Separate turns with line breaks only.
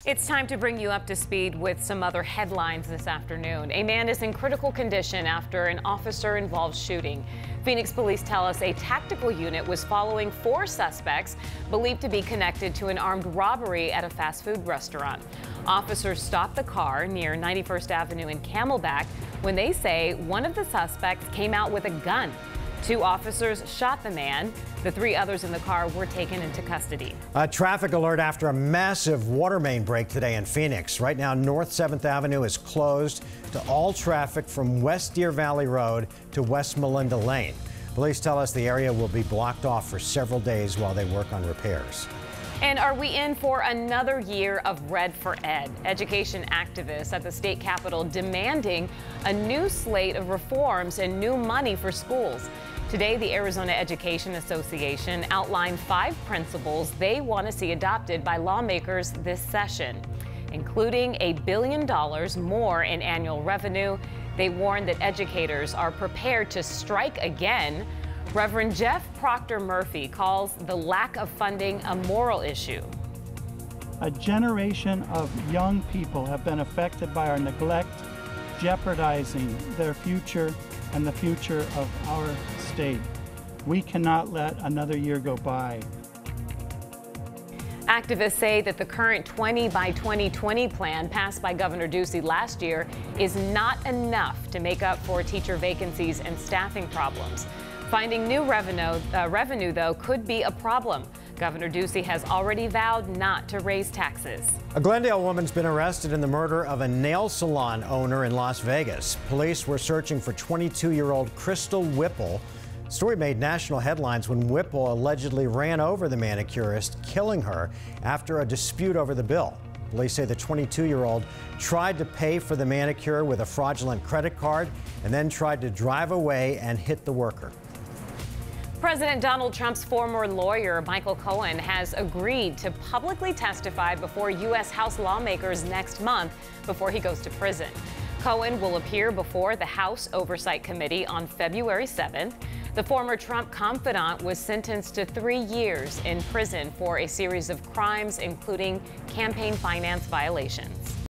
It's time to bring you up to speed with some other headlines this afternoon. A man is in critical condition after an officer-involved shooting. Phoenix police tell us a tactical unit was following 4 suspects believed to be connected to an armed robbery at a fast food restaurant. Officers stopped the car near 91st Avenue in Camelback when they say one of the suspects came out with a gun. 2 officers shot the man. The 3 others in the car were taken into custody.
A traffic alert after a massive water main break today in Phoenix. Right now, North 7th Avenue is closed to all traffic from West Deer Valley Road to West Melinda Lane. Police tell us the area will be blocked off for several days while they work on repairs.
And are we in for another year of Red for Ed? Education activists at the state capitol demanding a new slate of reforms and new money for schools. Today, the Arizona Education Association outlined 5 principles they want to see adopted by lawmakers this session, including $1 billion more in annual revenue. They warn that educators are prepared to strike again. Reverend Proctor Murphy calls the lack of funding a moral issue.
A generation of young people have been affected by our neglect, jeopardizing their future and the future of our state. We cannot let another year go by.
Activists say that the current 20 by 2020 plan passed by Governor Ducey last year is not enough to make up for teacher vacancies and staffing problems. Finding new revenue, though, could be a problem. Governor Ducey has already vowed not to raise taxes.
A Glendale woman's been arrested in the murder of a nail salon owner in Las Vegas. Police were searching for 22-year-old Crystal Whipple. The story made national headlines when Whipple allegedly ran over the manicurist, killing her after a dispute over the bill. Police say the 22-year-old tried to pay for the manicure with a fraudulent credit card and then tried to drive away and hit the worker.
President Donald Trump's former lawyer, Michael Cohen, has agreed to publicly testify before U.S. House lawmakers next month before he goes to prison. Cohen will appear before the House Oversight Committee on February 7th. The former Trump confidant was sentenced to 3 years in prison for a series of crimes, including campaign finance violations.